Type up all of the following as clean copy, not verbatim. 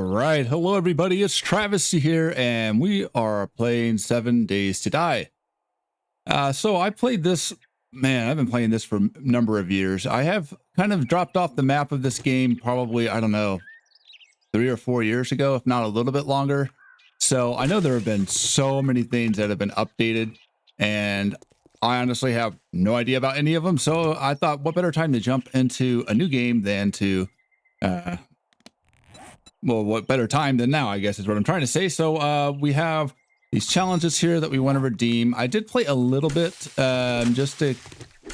All right. Hello, everybody. It's Travis here, and we are playing 7 Days to Die. So I played this, man, I've been playing this for a number of years. I have kind of dropped off the map of this game probably, I don't know, 3 or 4 years ago, if not a little bit longer. So I know there have been so many things that have been updated, and I honestly have no idea about any of them. So I thought, what better time to jump into a new game than to, well, what better time than now, I guess is what I'm trying to say. So we have these challenges here that we want to redeem. I did play a little bit just to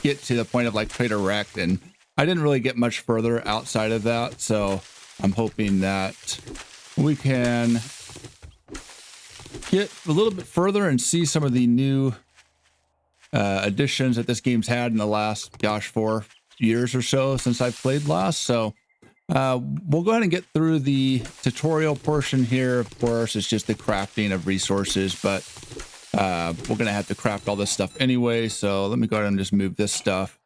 get to the point of like Trader Wrecked, and I didn't really get much further outside of that. So I'm hoping that we can get a little bit further and see some of the new additions that this game's had in the last, gosh, 4 years or so since I played last. So we'll go ahead and get through the tutorial portion here. Of course, it's just the crafting of resources, but we're going to have to craft all this stuff anyway. So let me go ahead and just move this stuff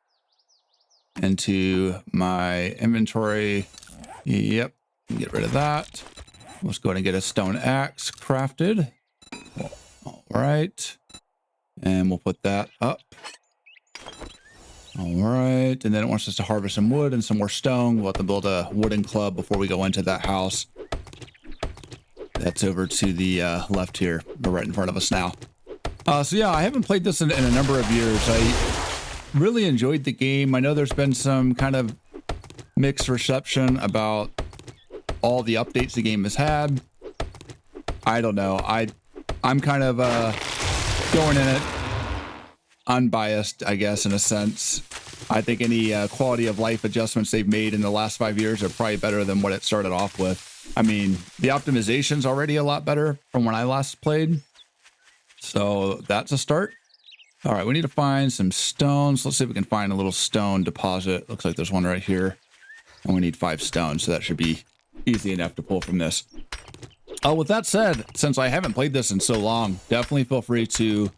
into my inventory. Yep, get rid of that. Let's go ahead and get a stone axe crafted. All right. And we'll put that up. All right. And then it wants us to harvest some wood and some more stone. We'll have to build a wooden club before we go into that house. That's over to the left here. They're right in front of us now. So yeah, I haven't played this in a number of years. I really enjoyed the game. I know there's been some kind of mixed reception about all the updates the game has had. I don't know. I'm kind of going in it unbiased, I guess, in a sense. I think any quality of life adjustments they've made in the last 5 years are probably better than what it started off with. I mean, the optimization's already a lot better from when I last played. So that's a start. All right, we need to find some stones. Let's see if we can find a little stone deposit. Looks like there's one right here. And we need 5 stones, so that should be easy enough to pull from this. With that said, since I haven't played this in so long, definitely feel free to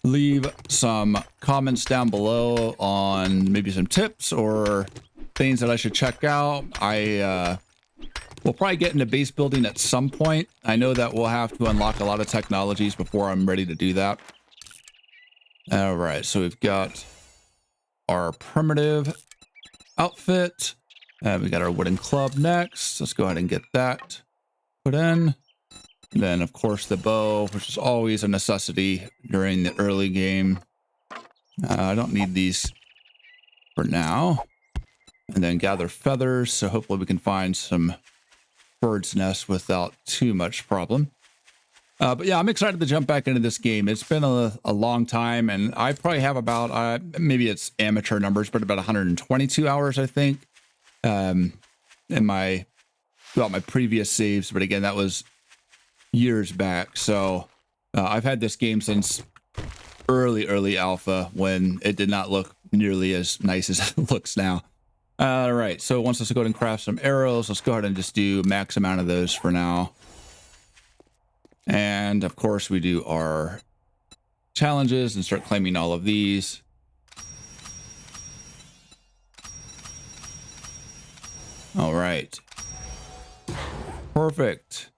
leave some comments down below on maybe some tips or things that I should check out. I will probably get into base building at some point. I know that we'll have to unlock a lot of technologies before I'm ready to do that. All right, so we've got our primitive outfit. We got our wooden club next. Let's go ahead and get that put in. Then, of course, the bow, which is always a necessity during the early game. I don't need these for now. And then gather feathers, so hopefully we can find some bird's nests without too much problem. But yeah, I'm excited to jump back into this game. It's been a long time, and I probably have about, maybe it's amateur numbers, but about 122 hours, I think, in my previous saves. But again, that was years back. So I've had this game since early alpha, when it did not look nearly as nice as it looks now. All right, so it wants us to go ahead and craft some arrows. Let's go ahead and just do max amount of those for now. And of course we do our challenges and start claiming all of these. All right, perfect.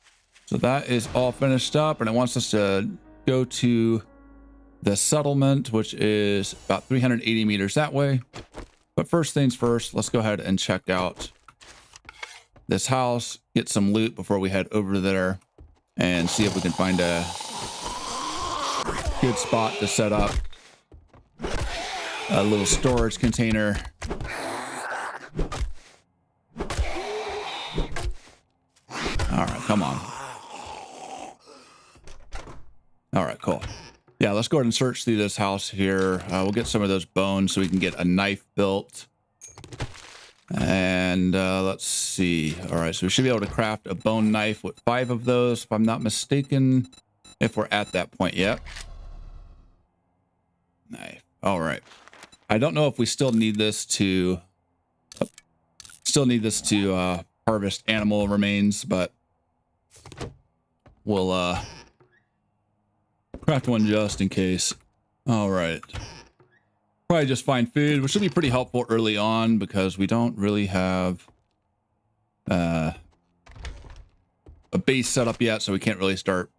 So that is all finished up, and it wants us to go to the settlement, which is about 380 meters that way. But first things first, let's go ahead and check out this house, get some loot before we head over there, and see if we can find a good spot to set up a little storage container. All right, come on. All right, cool. Yeah, let's go ahead and search through this house here. We'll get some of those bones so we can get a knife built. And let's see. All right, so we should be able to craft a bone knife with 5 of those, if I'm not mistaken, if we're at that point yet. Knife. All right. I don't know if we still need this to harvest animal remains, but we'll craft one just in case. All right. Probably just find food, which will be pretty helpful early on because we don't really have a base set up yet, so we can't really start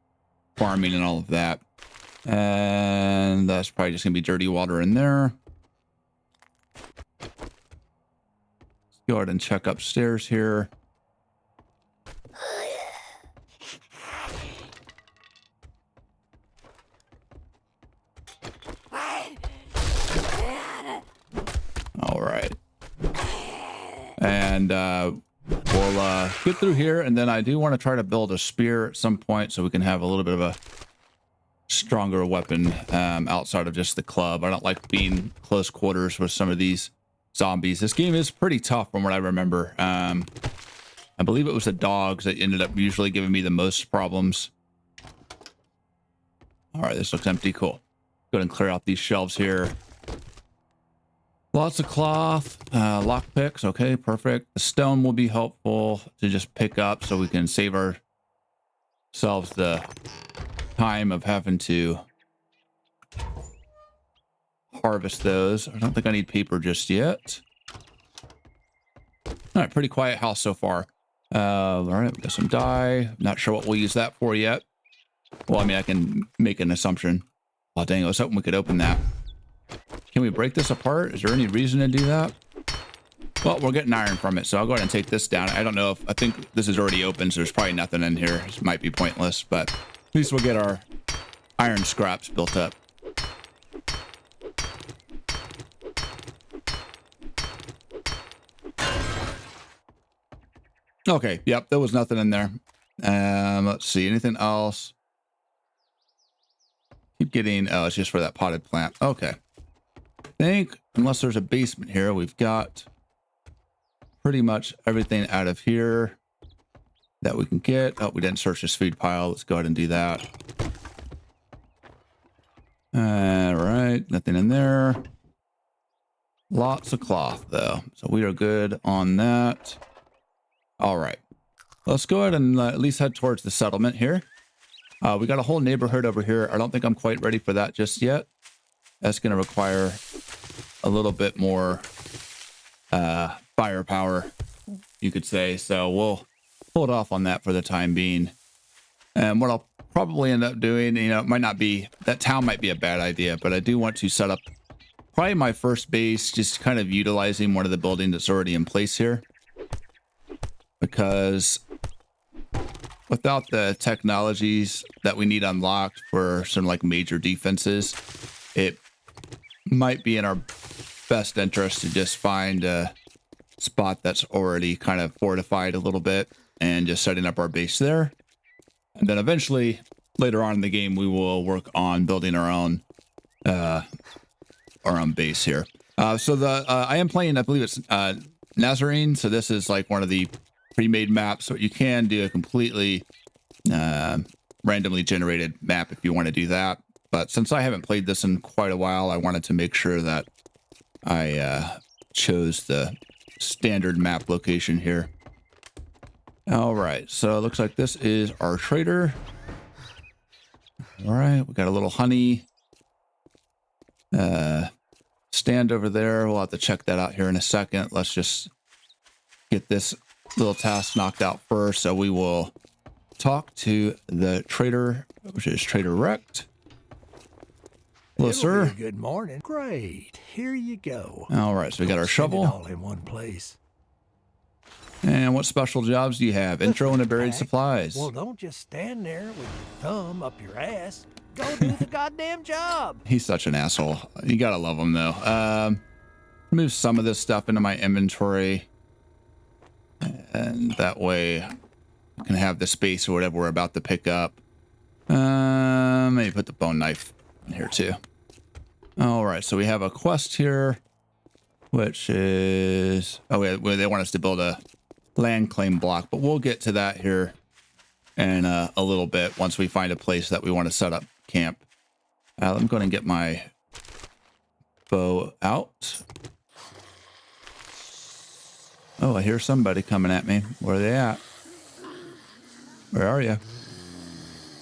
farming and all of that. And that's probably just gonna be dirty water in there. Let's go ahead and check upstairs here. All right. And we'll get through here, and then I do want to try to build a spear at some point so we can have a little bit of a stronger weapon outside of just the club. I don't like being close quarters with some of these zombies. This game is pretty tough from what I remember. I believe it was the dogs that ended up usually giving me the most problems. All right, this looks empty. Cool. Go ahead and clear out these shelves here. Lots of cloth, lock picks. Okay, perfect. The stone will be helpful to just pick up so we can save ourselves the time of having to harvest those. I don't think I need paper just yet. All right, pretty quiet house so far. All right, we got some dye. Not sure what we'll use that for yet. Well, I mean, I can make an assumption. Oh, dang, I was hoping we could open that. Can we break this apart? Is there any reason to do that? Well, we're getting iron from it, so I'll go ahead and take this down. I don't know if, I think this is already open, so there's probably nothing in here. This might be pointless, but at least we'll get our iron scraps built up. Okay, yep, there was nothing in there. Let's see, anything else? Keep getting, oh, it's just for that potted plant. Okay. I think, unless there's a basement here, we've got pretty much everything out of here that we can get. Oh, we didn't search this food pile. Let's go ahead and do that. All right, nothing in there. Lots of cloth, though. So we are good on that. All right. Let's go ahead and at least head towards the settlement here. We got a whole neighborhood over here. I don't think I'm quite ready for that just yet. That's going to require a little bit more firepower, you could say. So we'll hold off on that for the time being. And what I'll probably end up doing, you know, it might not be, that town might be a bad idea, but I do want to set up probably my first base, just kind of utilizing one of the buildings that's already in place here. Because without the technologies that we need unlocked for some like major defenses, it might be in our best interest to just find a spot that's already kind of fortified a little bit and just setting up our base there. And then eventually later on in the game, we will work on building our own base here. So I am playing, I believe it's Nazarene. So this is like one of the pre-made maps. So you can do a completely randomly generated map if you want to do that. But since I haven't played this in quite a while, I wanted to make sure that I chose the standard map location here. All right, so it looks like this is our trader. All right, we got a little honey stand over there. We'll have to check that out here in a second. Let's just get this little task knocked out first. So we will talk to the trader, which is Trader Rect. Hello, sir. Good morning. Great. Here you go. All right, so we got our shovel. All in one place. And what special jobs do you have? Intro into buried supplies. Well, don't just stand there with your thumb up your ass. Go do the goddamn job. He's such an asshole. You gotta love him, though. Move some of this stuff into my inventory. And that way I can have the space or whatever we're about to pick up. Maybe put the bone knife in here, too. All right, so we have a quest here, which is... Oh, they want us to build a land claim block, but we'll get to that here in a little bit once we find a place that we want to set up camp. Let me go ahead and get my bow out. Oh, I hear somebody coming at me. Where are they at? Where are you?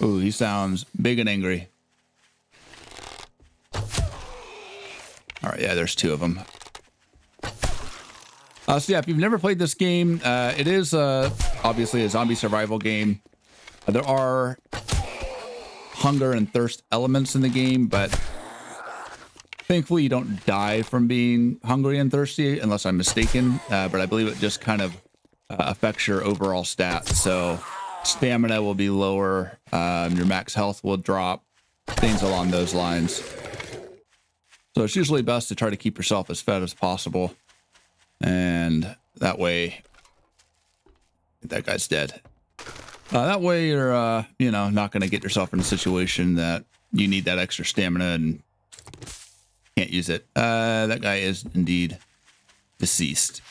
Ooh, he sounds big and angry. All right, yeah, there's two of them. So yeah, if you've never played this game, it is obviously a zombie survival game. There are hunger and thirst elements in the game, but thankfully you don't die from being hungry and thirsty, unless I'm mistaken. But I believe it just kind of affects your overall stats. So stamina will be lower, your max health will drop, things along those lines. So it's usually best to try to keep yourself as fed as possible. And that way, that guy's dead. That way you're, you know, not going to get yourself in a situation that you need that extra stamina and can't use it. That guy is indeed deceased.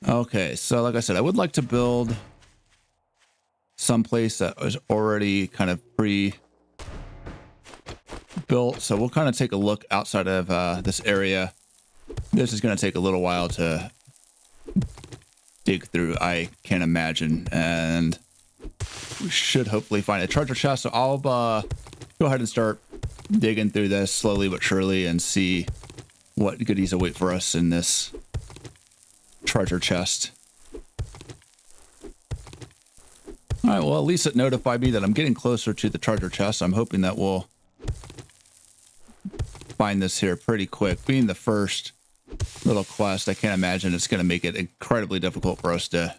Okay, so like I said, I would like to build someplace that was already kind of pre-built. So we'll kind of take a look outside of this area. This is going to take a little while to dig through, I can imagine, and we should hopefully find a treasure chest. So I'll go ahead and start digging through this slowly but surely and see what goodies await for us in this treasure chest. All right, well, at least it notified me that I'm getting closer to the treasure chest. I'm hoping that we'll find this here pretty quick. Being the first little quest, I can't imagine it's going to make it incredibly difficult for us to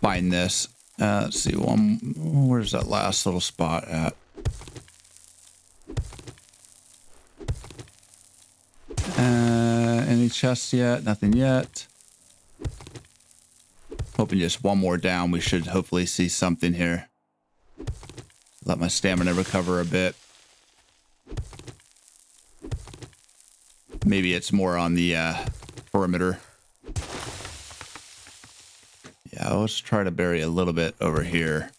find this. Let's see, where's that last little spot at? Any chests yet? Nothing yet. Hoping just one more down, we should hopefully see something here. Let my stamina recover a bit. Maybe it's more on the perimeter. Yeah, let's try to bury a little bit over here.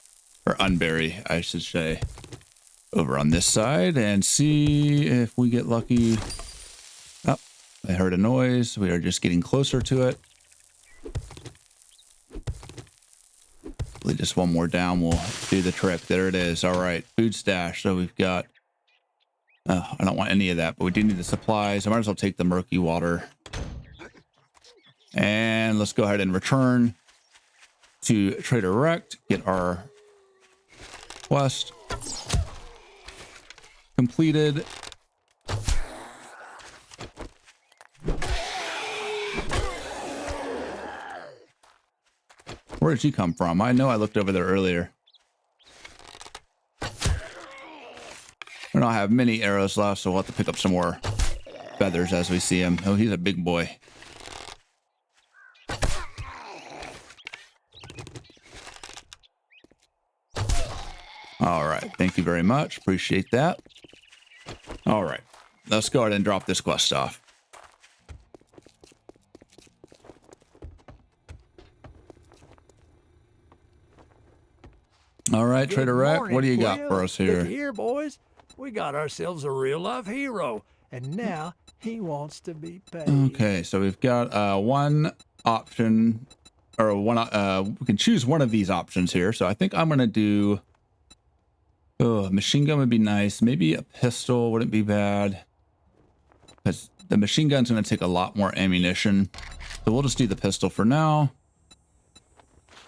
Or unbury, I should say. Over on this side and see if we get lucky. Oh, I heard a noise. We are just getting closer to it. Hopefully just one more down will do the trick. There it is. All right, food stash. So we've got... I don't want any of that, but we do need the supplies. I might as well take the murky water. And let's go ahead and return to Trader Rect. Get our quest completed. Where did she come from? I know I looked over there earlier. I don't have many arrows left, so we'll have to pick up some more feathers as we see him. Oh, he's a big boy. All right. Thank you very much. Appreciate that. All right. Let's go ahead and drop this quest off. All right, Trader Rect, what do you got for us here? Here, boys. We got ourselves a real-life hero, and now he wants to be paid. Okay, so we've got one option, or one. We can choose one of these options here. So I think I'm gonna do. Oh, a machine gun would be nice. Maybe a pistol wouldn't be bad, because the machine gun's gonna take a lot more ammunition. So we'll just do the pistol for now.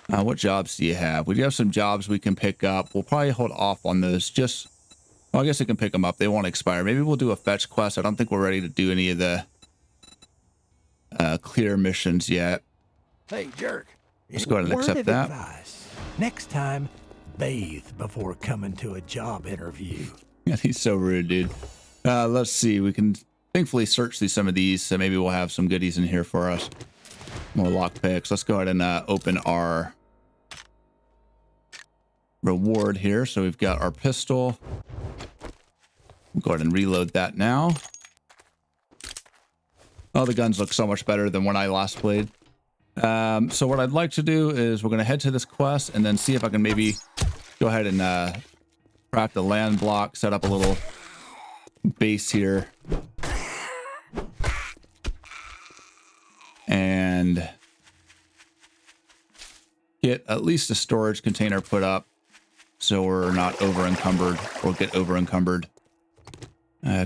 What jobs do you have? We do have some jobs we can pick up. We'll probably hold off on those. Just, well, I guess I can pick them up. They won't expire. Maybe we'll do a fetch quest. I don't think we're ready to do any of the clear missions yet. Hey, jerk. Let's go ahead and accept that. Advice. Next time, bathe before coming to a job interview. Yeah, he's so rude, dude. Let's see. We can thankfully search through some of these, so maybe we'll have some goodies in here for us. More lockpicks. Let's go ahead and open our reward here. So we've got our pistol. We'll go ahead and reload that now. Oh, the guns look so much better than when I last played. So what I'd like to do is we're going to head to this quest and then see if I can maybe go ahead and craft a land block, set up a little base here. And get at least a storage container put up so we're not over encumbered or get over encumbered.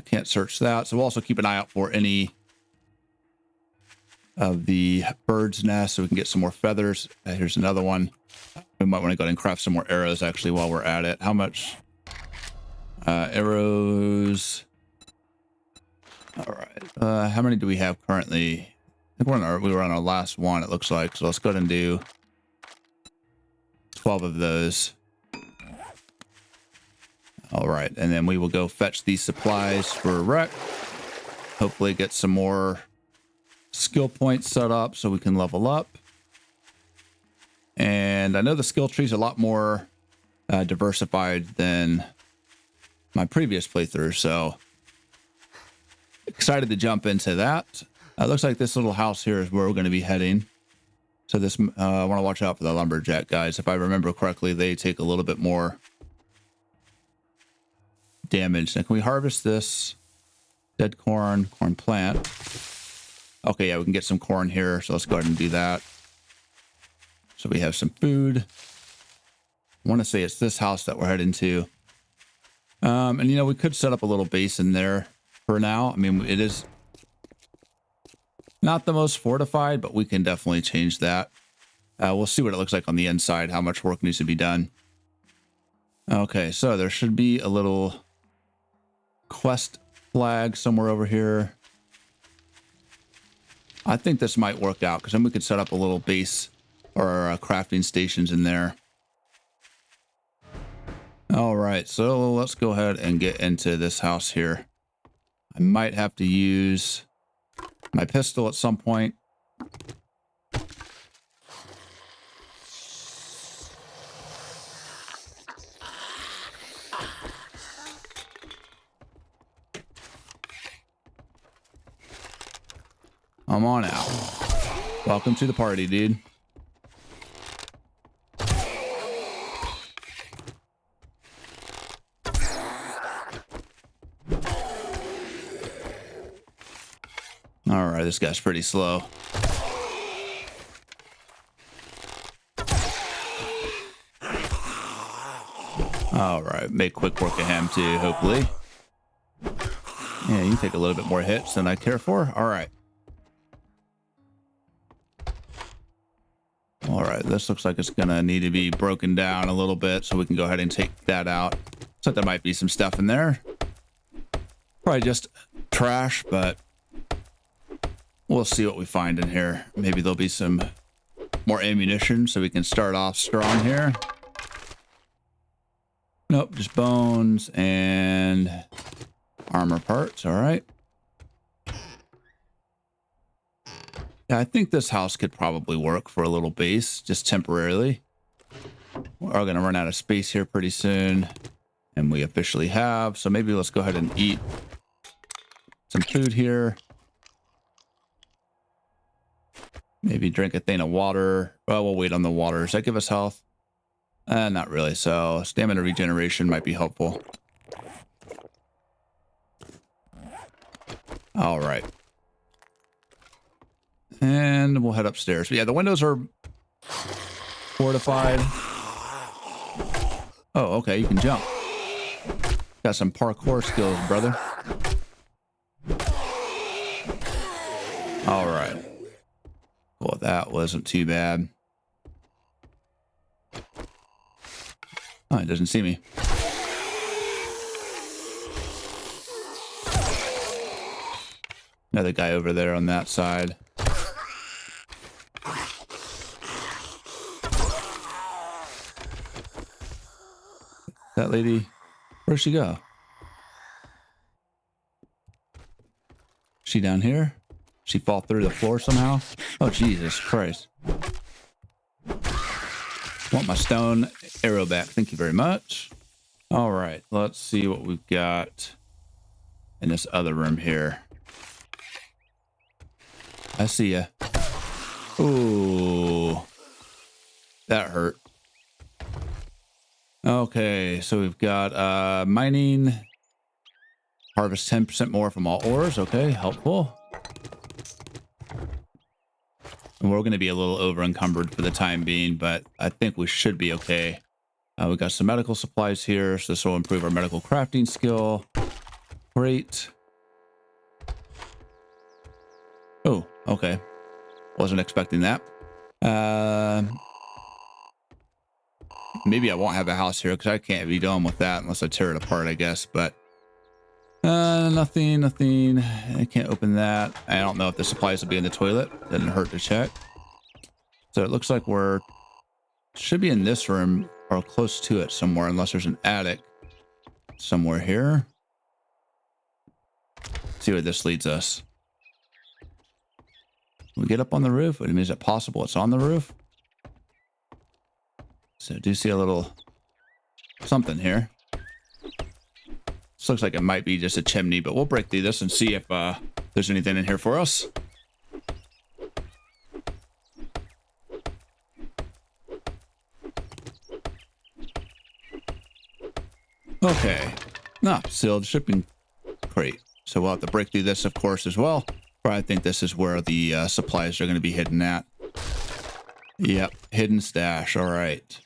Can't search that. So we'll also keep an eye out for any of the bird's nests so we can get some more feathers. Here's another one. We might want to go ahead and craft some more arrows actually while we're at it. How much? Arrows. All right. How many do we have currently? I think we were on our last one, it looks like. So let's go ahead and do 12 of those. All right. And then we will go fetch these supplies for Wreck. Hopefully get some more skill points set up so we can level up. And I know the skill tree is a lot more diversified than my previous playthrough, so excited to jump into that. Looks like this little house here is where we're going to be heading. So this, I want to watch out for the lumberjack guys. If I remember correctly, they take a little bit more damage. Now, can we harvest this dead corn plant? Okay, yeah, we can get some corn here. So let's go ahead and do that. So we have some food. I want to say it's this house that we're heading to. And, you know, we could set up a little base in there for now. I mean, it is not the most fortified, but we can definitely change that. We'll see what it looks like on the inside, how much work needs to be done. Okay, so there should be a little quest flag somewhere over here. I think this might work out because then we could set up a little base or crafting stations in there. All right, so let's go ahead and get into this house here. I might have to use my pistol at some point. Come on out. Welcome to the party, dude. All right, this guy's pretty slow. All right, make quick work of him too, hopefully. Yeah, you take a little bit more hits than I care for. All right. All right, this looks like it's gonna need to be broken down a little bit so we can go ahead and take that out. So there might be some stuff in there. Probably just trash, but we'll see what we find in here. Maybe there'll be some more ammunition so we can start off strong here. Nope, just bones and armor parts. All right. Yeah, I think this house could probably work for a little base, just temporarily. We're going to run out of space here pretty soon. And we officially have. So maybe let's go ahead and eat some food here. Maybe drink a thing of water. Well, we'll wait on the water. Does that give us health? Not really. So stamina regeneration might be helpful. All right. And we'll head upstairs. But yeah, the windows are fortified. Oh, okay. You can jump. Got some parkour skills, brother. All right. Well, that wasn't too bad. Oh, it doesn't see me. Another guy over there on that side. That lady, where'd she go? She down here? She fall through the floor somehow? Oh, Jesus Christ. Want my stone arrow back. Thank you very much. All right, let's see what we've got in this other room here. I see ya. Ooh, that hurt. Okay, so we've got mining. Harvest 10% more from all ores. Okay, helpful. And we're going to be a little over encumbered for the time being, but I think we should be okay. We've got some medical supplies here, so this will improve our medical crafting skill. Great. Oh, okay. Wasn't expecting that. Maybe I won't have a house here because I can't be done with that unless I tear it apart, I guess. But nothing. I can't open that. I don't know if the supplies will be in the toilet. Doesn't hurt to check. So it looks like should be in this room or close to it somewhere, unless there's an attic somewhere here. Let's see where this leads us. We get up on the roof. I mean, is it possible it's on the roof? So I do see a little something here. This looks like it might be just a chimney, but we'll break through this and see if there's anything in here for us. Okay. Sealed shipping crate. So we'll have to break through this, of course, as well. But I think this is where the supplies are going to be hidden at. Yep. Hidden stash. All right.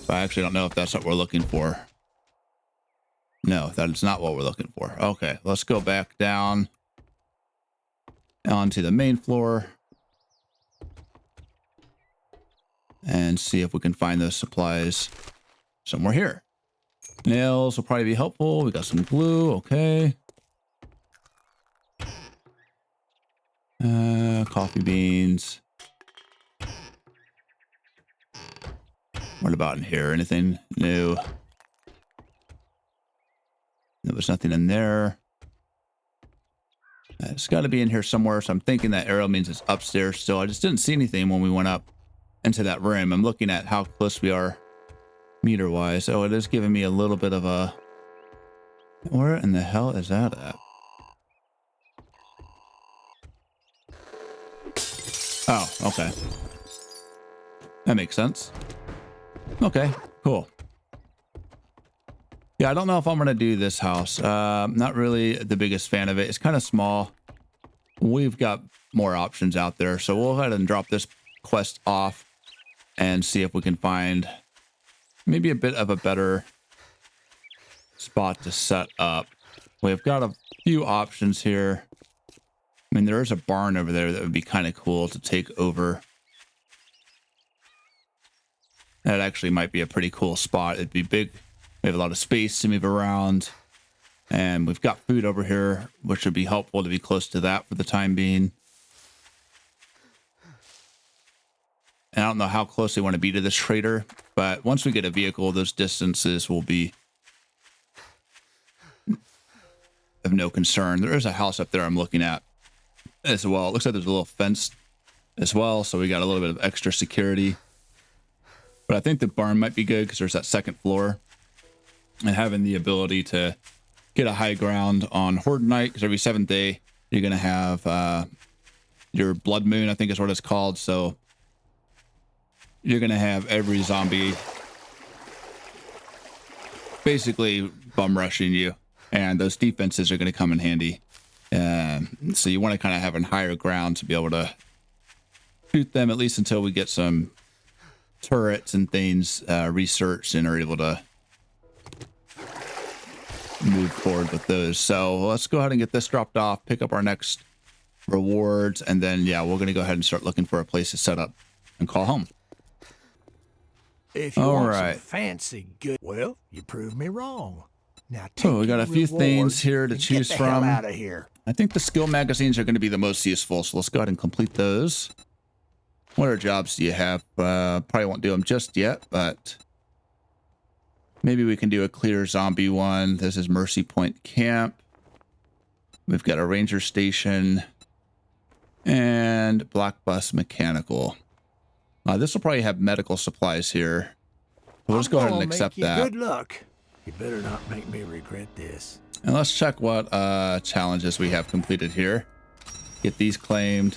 But I actually don't know if that's what we're looking for. No, that is not what we're looking for. Okay. Let's go back down onto the main floor and see if we can find those supplies somewhere here. Nails will probably be helpful. We got some glue. Okay. Coffee beans. What about in here? Anything new? There was nothing in there. It's got to be in here somewhere. So I'm thinking that arrow means it's upstairs still. I just didn't see anything when we went up into that room. I'm looking at how close we are meter wise. Oh, it is giving me a little bit of a... Where in the hell is that at? Oh, okay. That makes sense. Okay, cool. Yeah, I don't know if I'm going to do this house. Not really the biggest fan of it. It's kind of small. We've got more options out there. So we'll go ahead and drop this quest off and see if we can find maybe a bit of a better spot to set up. We've got a few options here. I mean, there is a barn over there that would be kind of cool to take over. That actually might be a pretty cool spot. It'd be big. We have a lot of space to move around. And we've got food over here, which would be helpful to be close to that for the time being. And I don't know how close they want to be to this trader, but once we get a vehicle, those distances will be of no concern. There is a house up there I'm looking at as well. It looks like there's a little fence as well, so we got a little bit of extra security. But I think the barn might be good because there's that second floor. And having the ability to get a high ground on Horde Night, because every 7th day you're going to have your blood moon, I think is what it's called. So you're going to have every zombie basically bum rushing you. And those defenses are going to come in handy. So you want to kind of have a higher ground to be able to shoot them, at least until we get some turrets and things researched and are able to move forward with those. So let's go ahead and get this dropped off, pick up our next rewards, and then, yeah, we're going to go ahead and start looking for a place to set up and call home. If you want some fancy good, well, you proved me wrong. Now, so we got a few things here to choose from. Out of here. I think the skill magazines are going to be the most useful, so let's go ahead and complete those. What other jobs do you have? Probably won't do them just yet, but maybe we can do a clear zombie one. This is Mercy Point Camp. We've got a ranger station and Black Bus Mechanical. This will probably have medical supplies here. We'll just go ahead and accept that. Good luck. You better not make me regret this. And let's check what challenges we have completed here. Get these claimed.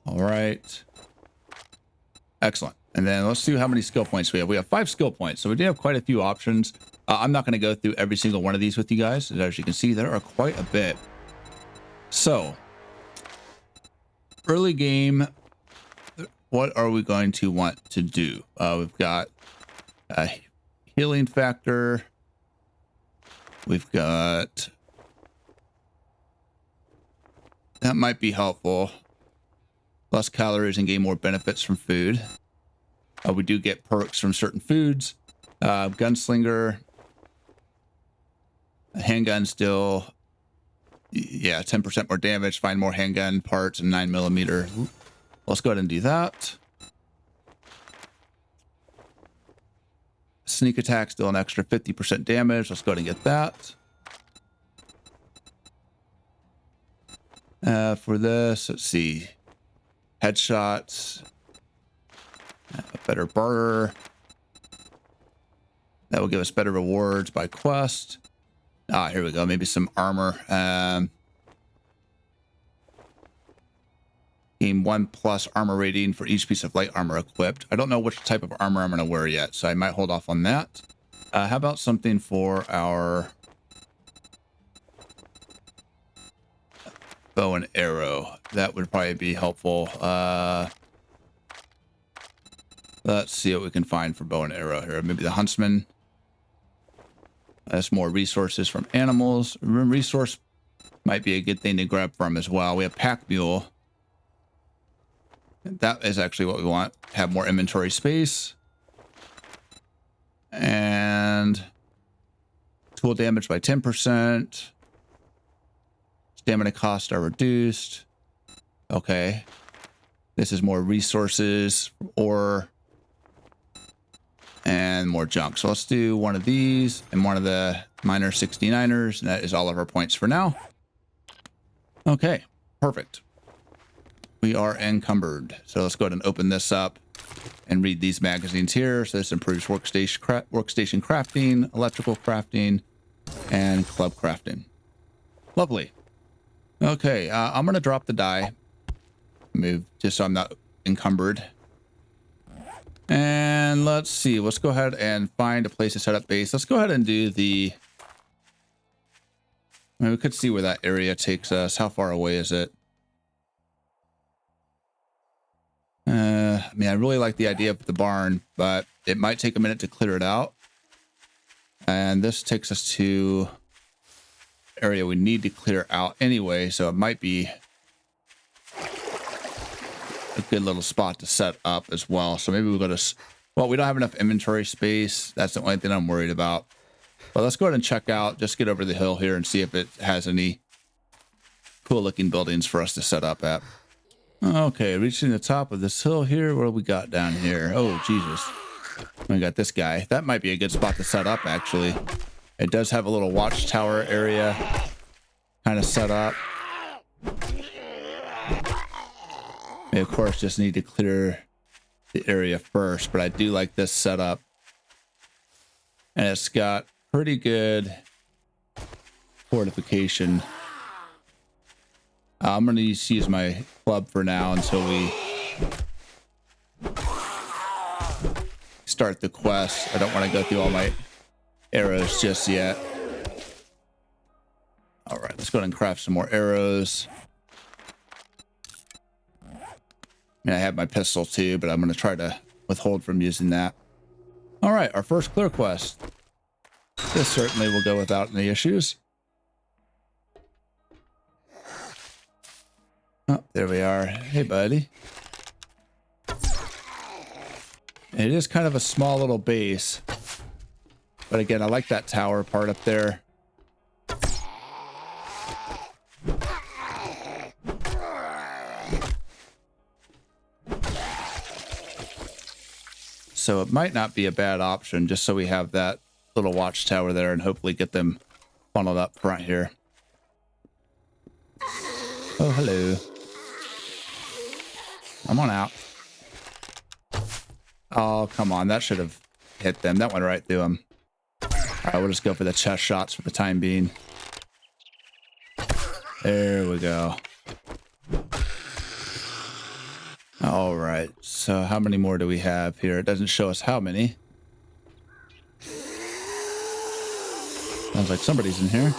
All right. Excellent. And then let's see how many skill points we have. We have 5 skill points, so we do have quite a few options. I'm not going to go through every single one of these with you guys. As you can see, there are quite a bit. So, early game, what are we going to want to do? We've got a healing factor. We've got... That might be helpful. Less calories and gain more benefits from food. We do get perks from certain foods. Gunslinger. Handgun still, yeah, 10% more damage. Find more handgun parts and 9mm. Let's go ahead and do that. Sneak attack, still an extra 50% damage. Let's go ahead and get that. For this, let's see. Headshots. A better barter. That will give us better rewards by quest. Here we go. Maybe some armor. Gain 1+ armor rating for each piece of light armor equipped. I don't know which type of armor I'm going to wear yet, so I might hold off on that. How about something for our bow and arrow? That would probably be helpful. Let's see what we can find for bow and arrow here. Maybe the huntsman. That's more resources from animals. Resource might be a good thing to grab from as well. We have pack mule. That is actually what we want. Have more inventory space. And tool damage by 10%. Stamina costs are reduced. Okay. This is more resources or and more junk. So let's do one of these and one of the minor 69ers. And that is all of our points for now. Okay, perfect. We are encumbered. So let's go ahead and open this up and read these magazines here. So this improves workstation crafting, electrical crafting, and club crafting. Lovely. Okay, I'm going to drop the die. Move just so I'm not encumbered. And let's see. Let's go ahead and find a place to set up base. Let's go ahead and do the... I mean, we could see where that area takes us. How far away is it? I mean, I really like the idea of the barn, but it might take a minute to clear it out. And this takes us to area we need to clear out anyway, so it might be a good little spot to set up as well. So maybe we'll go to... Well, we don't have enough inventory space. That's the only thing I'm worried about. But let's go ahead and check out, just get over the hill here and see if it has any cool looking buildings for us to set up at. Okay, reaching the top of this hill here. What do we got down here? Oh, Jesus. We got this guy. That might be a good spot to set up, actually. It does have a little watchtower area kind of set up. We, of course, just need to clear the area first, but I do like this setup. And it's got pretty good fortification. I'm going to use my club for now until we start the quest. I don't want to go through all my arrows just yet. All right, let's go ahead and craft some more arrows. I mean, I have my pistol too, but I'm going to try to withhold from using that. All right, our first clear quest. This certainly will go without any issues. Oh, there we are. Hey, buddy. It is kind of a small little base. But again, I like that tower part up there. So it might not be a bad option, just so we have that little watchtower there and hopefully get them funneled up front here. Oh, hello. Come on out. Oh, come on. That should have hit them. That went right through them. All right, we'll just go for the chest shots for the time being. There we go. All right. So how many more do we have here? It doesn't show us how many. Sounds like somebody's in here.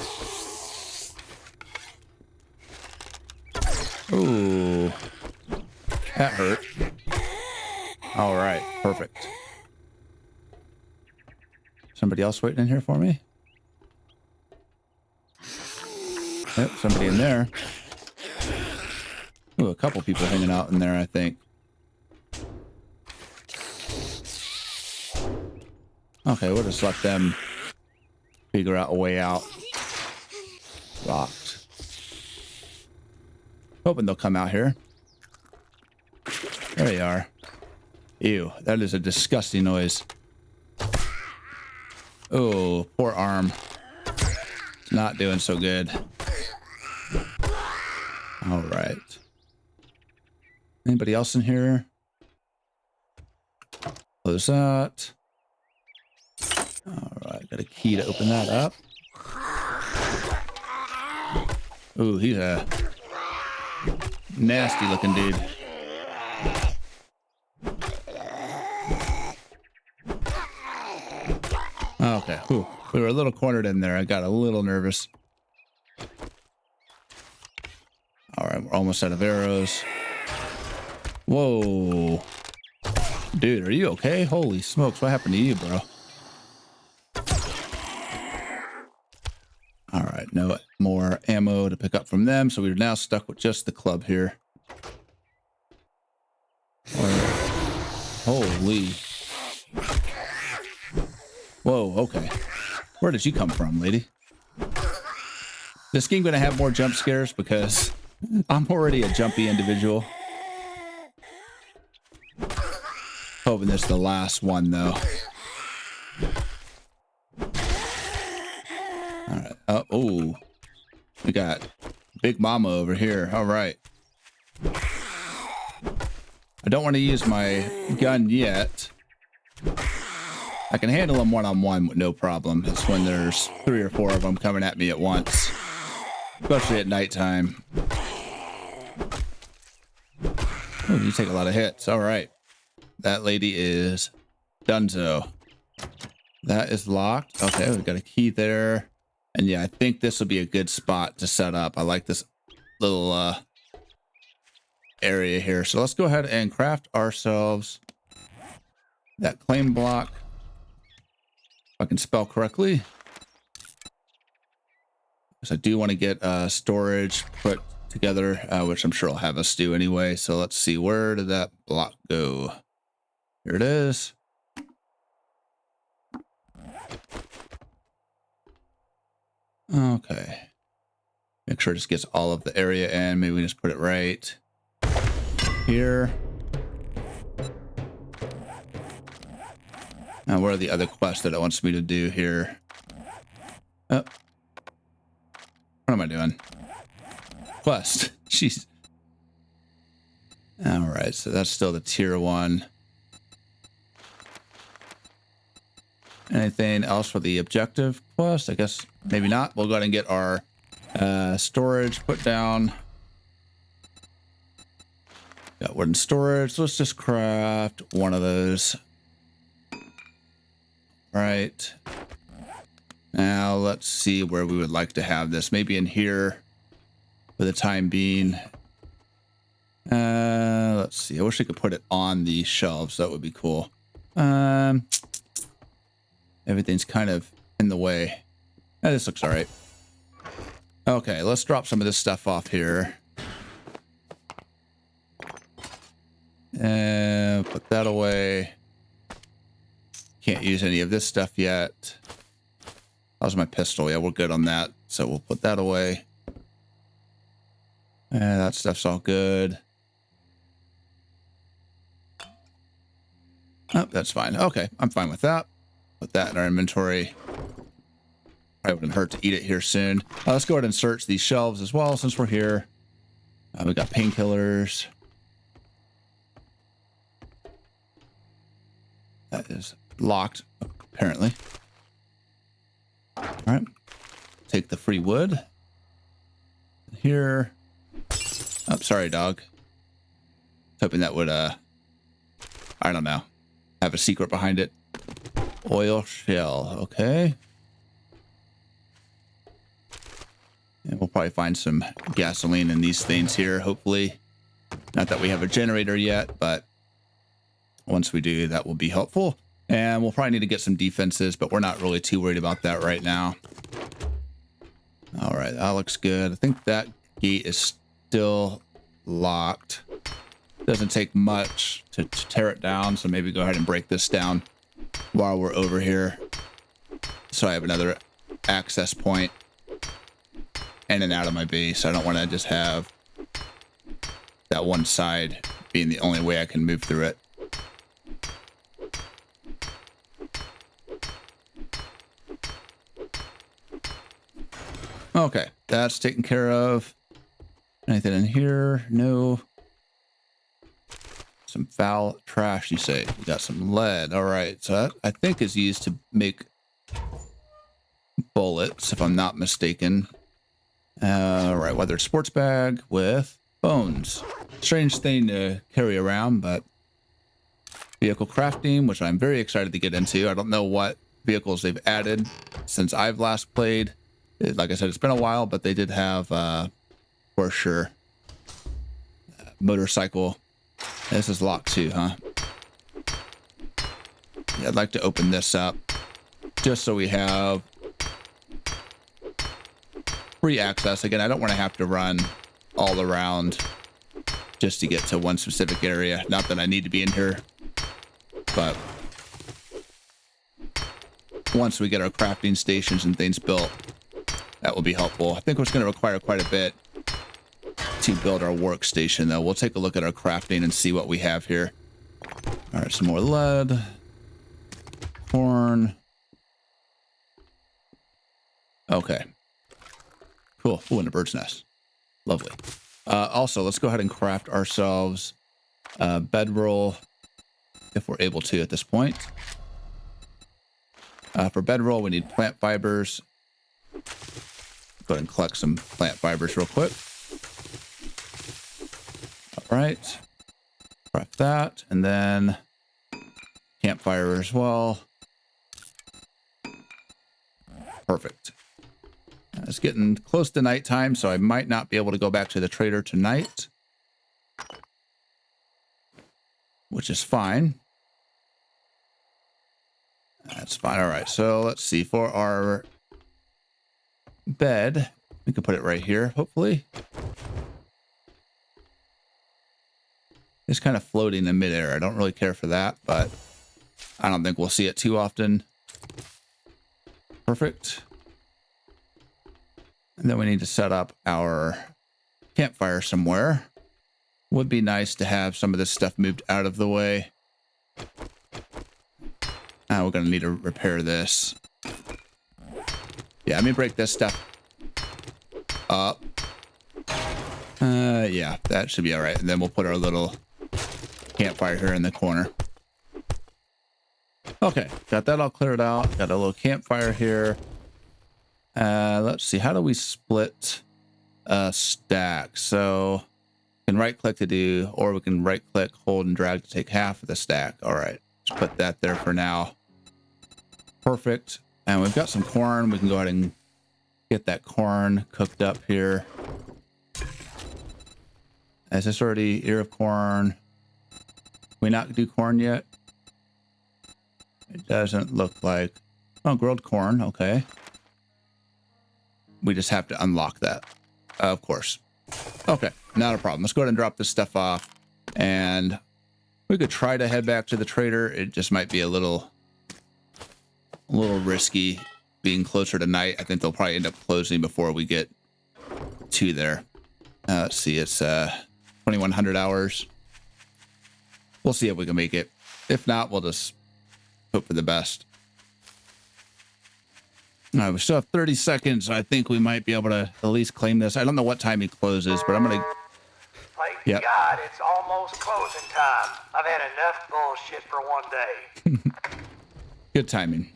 Ooh. That hurt. All right. Perfect. Somebody else waiting in here for me? Yep, somebody in there. Ooh, a couple people hanging out in there, I think. Okay, we'll just let them figure out a way out. Locked. Hoping they'll come out here. There they are. Ew, that is a disgusting noise. Oh, poor arm. It's not doing so good. All right. Anybody else in here? Close that. All right, got a key to open that up. Ooh, he's a nasty looking dude. Okay, ooh, we were a little cornered in there. I got a little nervous. All right, we're almost out of arrows. Whoa. Dude, are you okay? Holy smokes, what happened to you, bro? All right, no more ammo to pick up from them, so we're now stuck with just the club here. Holy. Whoa, okay. Where did you come from, lady? This game gonna have more jump scares because I'm already a jumpy individual. Hoping this is the last one, though. All right. Oh, we got Big Mama over here. All right. I don't want to use my gun yet. I can handle them one-on-one with no problem. It's when there's 3 or 4 of them coming at me at once, especially at nighttime. Oh, you take a lot of hits. All right. That lady is donezo. That is locked. Okay, we've got a key there. And yeah, I think this will be a good spot to set up. I like this little area here. So let's go ahead and craft ourselves that claim block. If I can spell correctly. Because I do want to get storage put together, which I'm sure I'll have us do anyway. So let's see, where did that block go? Here it is. Okay. Make sure it just gets all of the area in. Maybe we just put it right here. Now, where are the other quests that it wants me to do here? Oh. What am I doing? Quest. Jeez. All right, so that's still the tier 1. Anything else for the objective quest? I guess maybe not. We'll go ahead and get our storage put down. Got wooden storage. Let's just craft one of those. Right. Now let's see where we would like to have this. Maybe in here for the time being. Let's see. I wish I could put it on the shelves. That would be cool. Everything's kind of in the way. This looks all right. Okay, let's drop some of this stuff off here. And put that away. Can't use any of this stuff yet. That was my pistol. Yeah, we're good on that. So we'll put that away. And that stuff's all good. Oh, that's fine. Okay, I'm fine with that. Put that in our inventory. Probably wouldn't hurt to eat it here soon. Let's go ahead and search these shelves as well since we're here. We got painkillers. That is locked, apparently. All right. Take the free wood. Here. Oh, sorry, dog. Hoping that would, I don't know, have a secret behind it. Oil shell. Okay. And we'll probably find some gasoline in these things here, hopefully. Not that we have a generator yet, but once we do, that will be helpful. And we'll probably need to get some defenses, but we're not really too worried about that right now. All right, that looks good. I think that gate is still locked. Doesn't take much to tear it down, so maybe go ahead and break this down while we're over here. so I have another access point in and out of my base. I don't want to just have that one side being the only way I can move through it. Okay, that's taken care of. Anything in here? No. Some foul trash, you say. You got some lead. All right, so that I think is used to make bullets, if I'm not mistaken. All right, weather sports bag with bones. Strange thing to carry around, but vehicle crafting, which I'm very excited to get into. I don't know what vehicles they've added since I've last played. Like I said, it's been a while, but they did have, for sure, motorcycle. This is locked too, huh? Yeah, I'd like to open this up just so we have free access. Again, I don't want to have to run all around just to get to one specific area. Not that I need to be in here, but once we get our crafting stations and things built, that will be helpful. I think it's going to require quite a bit to build our workstation, though. We'll take a look at our crafting and see what we have here. All right, some more lead, corn. Okay, cool. Ooh, and a bird's nest. Lovely. Also, let's go ahead and craft ourselves a bedroll if we're able to at this point. For bedroll, we need plant fibers. Go ahead and collect some plant fibers real quick. All right. Craft that, and then campfire as well. Perfect. It's getting close to nighttime, so I might not be able to go back to the trader tonight, which is fine. That's fine. All right, so let's see. For our bed, we can put it right here, hopefully. It's kind of floating in midair. I don't really care for that, but I don't think we'll see it too often. Perfect. And then we need to set up our campfire somewhere. Would be nice to have some of this stuff moved out of the way. We're going to need to repair this. Yeah, let me break this stuff up. Yeah, that should be all right. And then we'll put our little campfire here in the corner. Okay, got that all cleared out. Got a little campfire here. Let's see, how do we split a stack? So we can right click to do, or we can right click, hold, and drag to take half of the stack. All right, let's put that there for now. Perfect. And we've got some corn. We can go ahead and get that corn cooked up here. Is this already ear of corn? We not do corn yet? It doesn't look like. Oh, grilled corn. Okay. We just have to unlock that. Of course. Okay, not a problem. Let's go ahead and drop this stuff off. And we could try to head back to the trader. It just might be a little risky being closer to night. I think they'll probably end up closing before we get to there. Let's see, it's 2100 hours. We'll see if we can make it. If not, we'll just hope for the best. All right, we still have 30 seconds. So I think we might be able to at least claim this. I don't know what time he closes, but I'm going to... Thank God, it's almost closing time. I've had enough bullshit for one day. Good timing.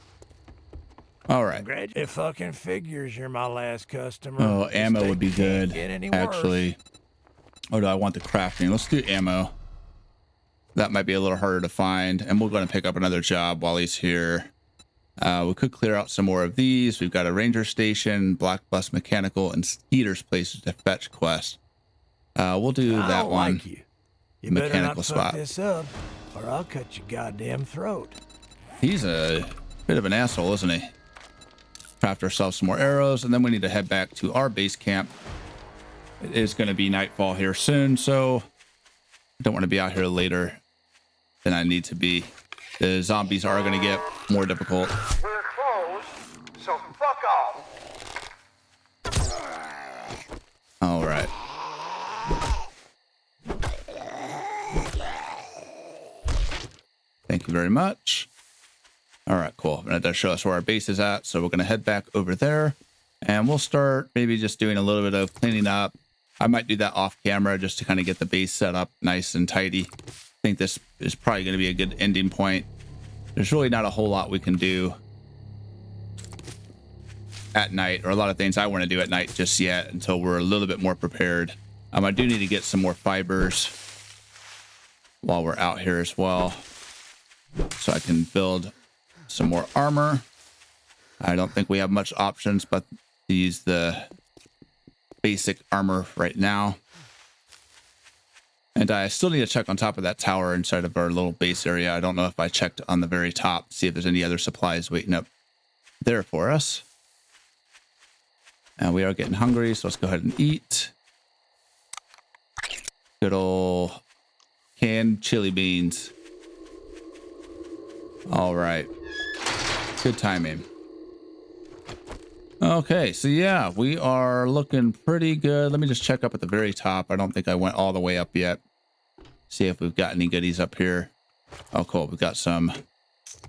All right. It fucking figures you're my last customer. Oh, ammo would be good, actually. Worse. Oh, do I want the crafting? Let's do ammo. That might be a little harder to find, and we're going to pick up another job while he's here. We could clear out some more of these. We've got a ranger station, black bus mechanical, and Skeeter's places to fetch quests. We'll do that one. Like you mechanical better not spot. fuck this up, or I'll cut your goddamn throat. He's a bit of an asshole, isn't he? Craft ourselves some more arrows, and then we need to head back to our base camp. It is going to be nightfall here soon, so I don't want to be out here later than I need to be. The zombies are going to get more difficult. We're closed. so fuck off. All right. Thank you very much. All right, cool. And that does show us where our base is at. So we're going to head back over there and we'll start maybe just doing a little bit of cleaning up. I might do that off camera just to kind of get the base set up nice and tidy. I think this is probably going to be a good ending point. There's really not a whole lot we can do at night, or a lot of things I want to do at night just yet until we're a little bit more prepared. I do need to get some more fibers while we're out here as well, so I can build some more armor. I don't think we have much options but to use the basic armor right now. And I still need to check on top of that tower inside of our little base area. I don't know if I checked on the very top, see if there's any other supplies waiting up there for us. And we are getting hungry, so let's go ahead and eat. Good old canned chili beans. All right. Good timing. Okay, so yeah, we are looking pretty good. Let me just check up at the very top. I don't think I went all the way up yet. See if we've got any goodies up here. Oh, cool. We've got some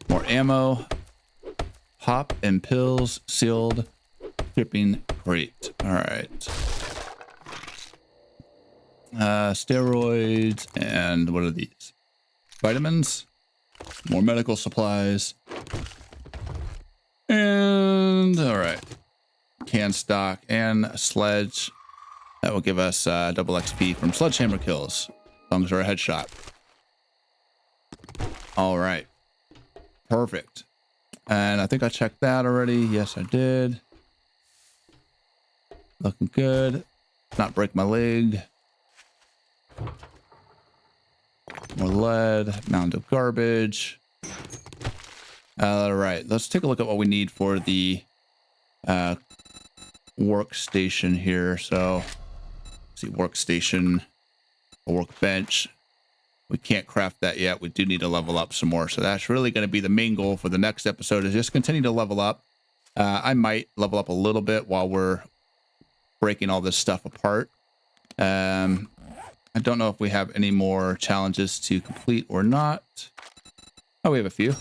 more ammo. Pop and pills sealed. Shipping crate. All right. Steroids and what are these? Vitamins. More medical supplies. And all right. Can stock and a sledge. That will give us double XP from sledgehammer kills. As long as we're a headshot. All right. Perfect. And I think I checked that already. Yes, I did. Looking good. Not break my leg. More lead. Mound of garbage. All right. Let's take a look at what we need for the workstation here. So, let's see, workstation, a workbench. We can't craft that yet. We do need to level up some more. So that's really going to be the main goal for the next episode, is just continue to level up. I might level up a little bit while we're breaking all this stuff apart. I don't know if we have any more challenges to complete or not. Oh, we have a few.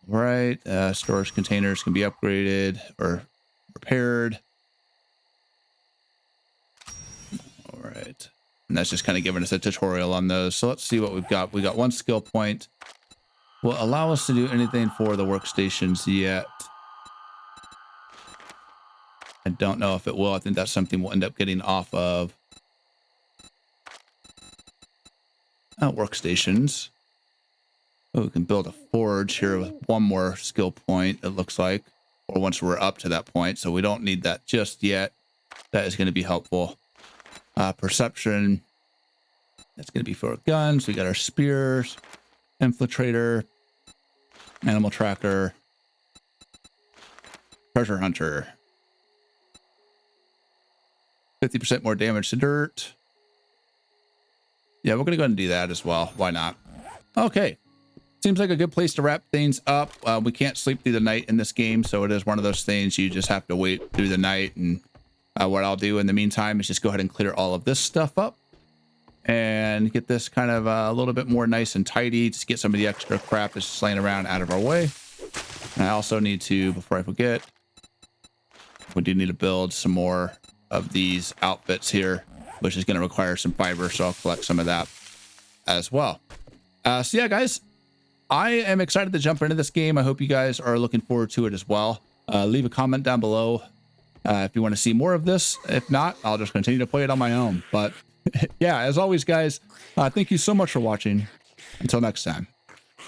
Right. Storage containers can be upgraded or repaired. All right. And that's just kind of giving us a tutorial on those. So let's see what we've got. We got one skill point. Will allow us to do anything for the workstations yet. I don't know if it will. I think that's something we'll end up getting off of workstations. Oh, we can build a forge here with one more skill point, it looks like, or once we're up to that point. So we don't need that just yet. That is going to be helpful. Perception. That's going to be for guns. We got our spears, infiltrator, animal tracker, treasure hunter. 50% more damage to dirt. Yeah, we're going to go ahead and do that as well. Why not? Okay. Seems like a good place to wrap things up. We can't sleep through the night in this game, so it is one of those things you just have to wait through the night. And what I'll do in the meantime is just go ahead and clear all of this stuff up and get this kind of a little bit more nice and tidy. Just get some of the extra crap that's just laying around out of our way. And I also need to, before I forget, we do need to build some more of these outfits here, which is going to require some fiber, so I'll collect some of that as well. So yeah, guys, I am excited to jump into this game. I hope you guys are looking forward to it as well. Leave a comment down below if you want to see more of this. If not, I'll just continue to play it on my own. But yeah, as always, guys, thank you so much for watching. Until next time.